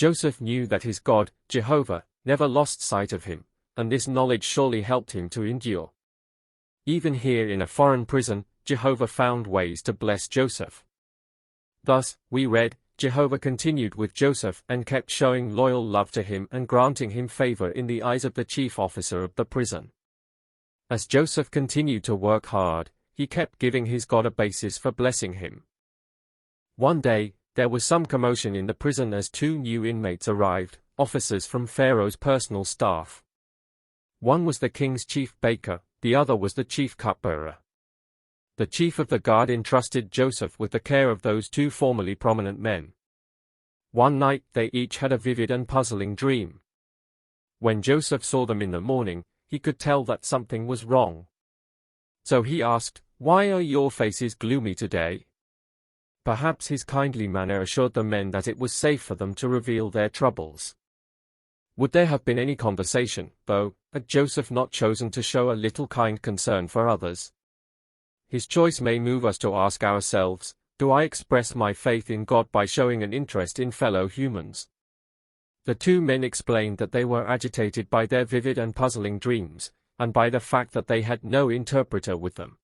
Joseph knew that his God, Jehovah, never lost sight of him, and this knowledge surely helped him to endure. Even here in a foreign prison, Jehovah found ways to bless Joseph. Thus, we read, Jehovah continued with Joseph and kept showing loyal love to him and granting him favor in the eyes of the chief officer of the prison. As Joseph continued to work hard, he kept giving his God a basis for blessing him. One day, there was some commotion in the prison as two new inmates arrived, officers from Pharaoh's personal staff. One was the king's chief baker, the other was the chief cupbearer. The chief of the guard entrusted Joseph with the care of those two formerly prominent men. One night they each had a vivid and puzzling dream. When Joseph saw them in the morning, he could tell that something was wrong. So he asked, "Why are your faces gloomy today?" Perhaps his kindly manner assured the men that it was safe for them to reveal their troubles. Would there have been any conversation, though, had Joseph not chosen to show a little kind concern for others? His choice may move us to ask ourselves, do I express my faith in God by showing an interest in fellow humans? The two men explained that they were agitated by their vivid and puzzling dreams, and by the fact that they had no interpreter with them.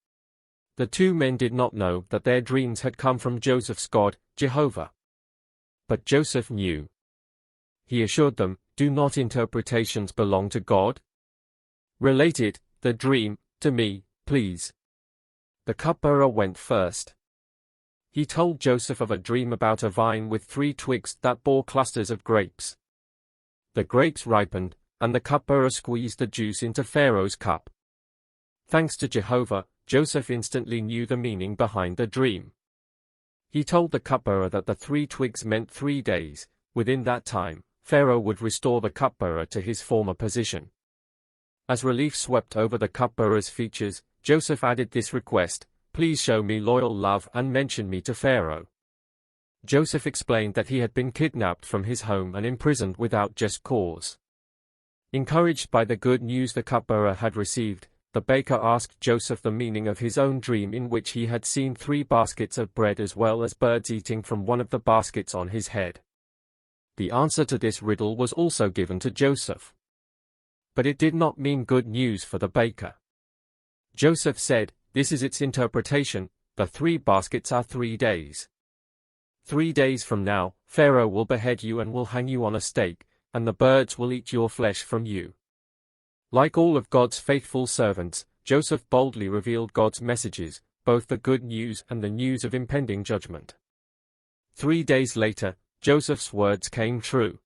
The two men did not know that their dreams had come from Joseph's God, Jehovah. But Joseph knew. He assured them, do not interpretations belong to God? Relate the dream, to me, please. The cupbearer went first. He told Joseph of a dream about a vine with 3 twigs that bore clusters of grapes. The grapes ripened, and the cupbearer squeezed the juice into Pharaoh's cup. Thanks to Jehovah, Joseph instantly knew the meaning behind the dream. He told the cupbearer that the 3 twigs meant 3 days. Within that time, Pharaoh would restore the cupbearer to his former position. As relief swept over the cupbearer's features, Joseph added this request, "Please show me loyal love and mention me to Pharaoh." Joseph explained that he had been kidnapped from his home and imprisoned without just cause. Encouraged by the good news the cupbearer had received, the baker asked Joseph the meaning of his own dream in which he had seen 3 baskets of bread as well as birds eating from one of the baskets on his head. The answer to this riddle was also given to Joseph. But it did not mean good news for the baker. Joseph said, "This is its interpretation, the 3 baskets are 3 days. 3 days from now, Pharaoh will behead you and will hang you on a stake, and the birds will eat your flesh from you." Like all of God's faithful servants, Joseph boldly revealed God's messages, both the good news and the news of impending judgment. 3 days later, Joseph's words came true.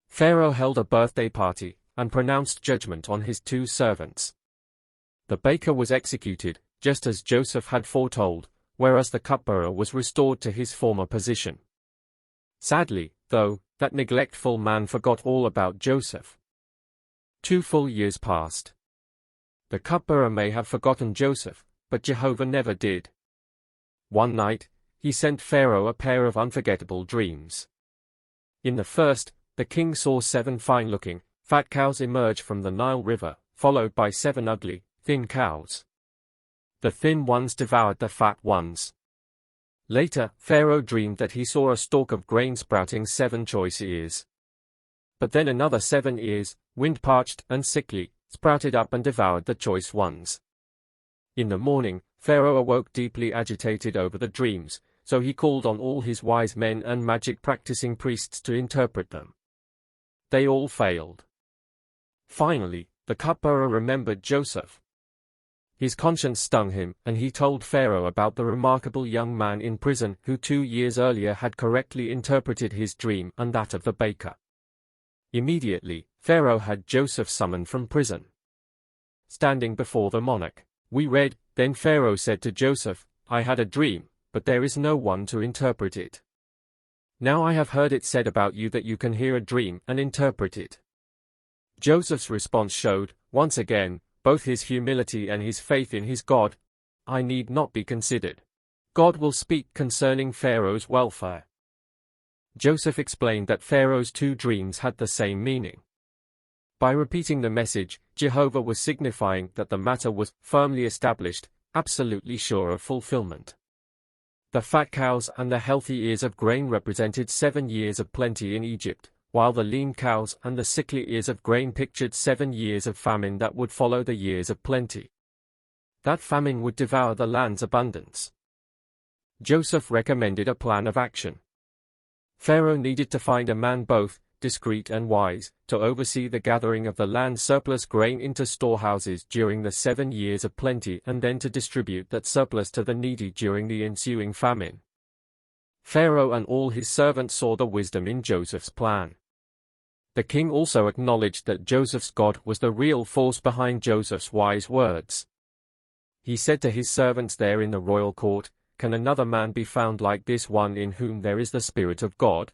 Pharaoh held a birthday party, and pronounced judgment on his 2 servants. The baker was executed, just as Joseph had foretold, whereas the cupbearer was restored to his former position. Sadly, though, that neglectful man forgot all about Joseph. 2 full years passed. The cupbearer may have forgotten Joseph, but Jehovah never did. One night, he sent Pharaoh a pair of unforgettable dreams. In the first, the king saw 7 fine-looking, fat cows emerge from the Nile River, followed by 7 ugly, thin cows. The thin ones devoured the fat ones. Later, Pharaoh dreamed that he saw a stalk of grain sprouting 7 choice ears. But then another 7 ears, wind-parched and sickly, sprouted up and devoured the choice ones. In the morning, Pharaoh awoke deeply agitated over the dreams, so he called on all his wise men and magic-practicing priests to interpret them. They all failed. Finally, the cupbearer remembered Joseph. His conscience stung him, and he told Pharaoh about the remarkable young man in prison who 2 years earlier had correctly interpreted his dream and that of the baker. Immediately, Pharaoh had Joseph summoned from prison. Standing before the monarch, we read, "Then Pharaoh said to Joseph, I had a dream, but there is no one to interpret it. Now I have heard it said about you that you can hear a dream and interpret it." Joseph's response showed, once again, both his humility and his faith in his God. "I need not be considered. God will speak concerning Pharaoh's welfare." Joseph explained that Pharaoh's 2 dreams had the same meaning. By repeating the message, Jehovah was signifying that the matter was firmly established, absolutely sure of fulfillment. The fat cows and the healthy ears of grain represented 7 years of plenty in Egypt, while the lean cows and the sickly ears of grain pictured 7 years of famine that would follow the years of plenty. That famine would devour the land's abundance. Joseph recommended a plan of action. Pharaoh needed to find a man both discreet and wise, to oversee the gathering of the land's surplus grain into storehouses during the 7 years of plenty and then to distribute that surplus to the needy during the ensuing famine. Pharaoh and all his servants saw the wisdom in Joseph's plan. The king also acknowledged that Joseph's God was the real force behind Joseph's wise words. He said to his servants there in the royal court, "Can another man be found like this one in whom there is the Spirit of God?"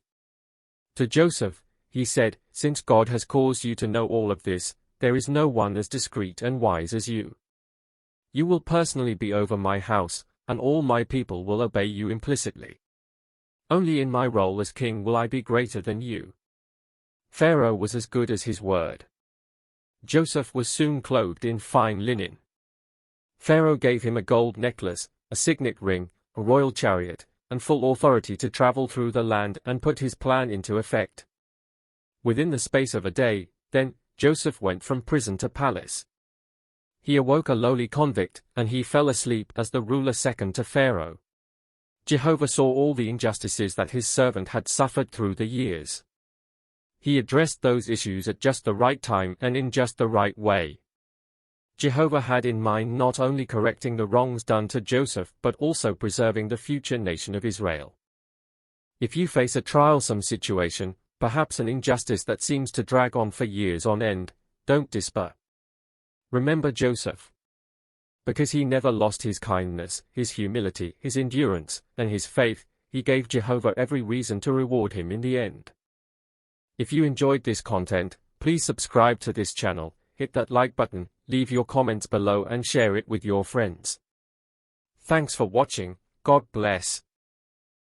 To Joseph, he said, "Since God has caused you to know all of this, there is no one as discreet and wise as you. You will personally be over my house, and all my people will obey you implicitly. Only in my role as king will I be greater than you." Pharaoh was as good as his word. Joseph was soon clothed in fine linen. Pharaoh gave him a gold necklace, a signet ring, a royal chariot, and full authority to travel through the land and put his plan into effect. Within the space of a day, then, Joseph went from prison to palace. He awoke a lowly convict, and he fell asleep as the ruler second to Pharaoh. Jehovah saw all the injustices that his servant had suffered through the years. He addressed those issues at just the right time and in just the right way. Jehovah had in mind not only correcting the wrongs done to Joseph but also preserving the future nation of Israel. If you face a trialsome situation, perhaps an injustice that seems to drag on for years on end, don't despair. Remember Joseph. Because he never lost his kindness, his humility, his endurance, and his faith, he gave Jehovah every reason to reward him in the end. If you enjoyed this content, please subscribe to this channel, hit that like button, leave your comments below and share it with your friends. Thanks for watching. God bless.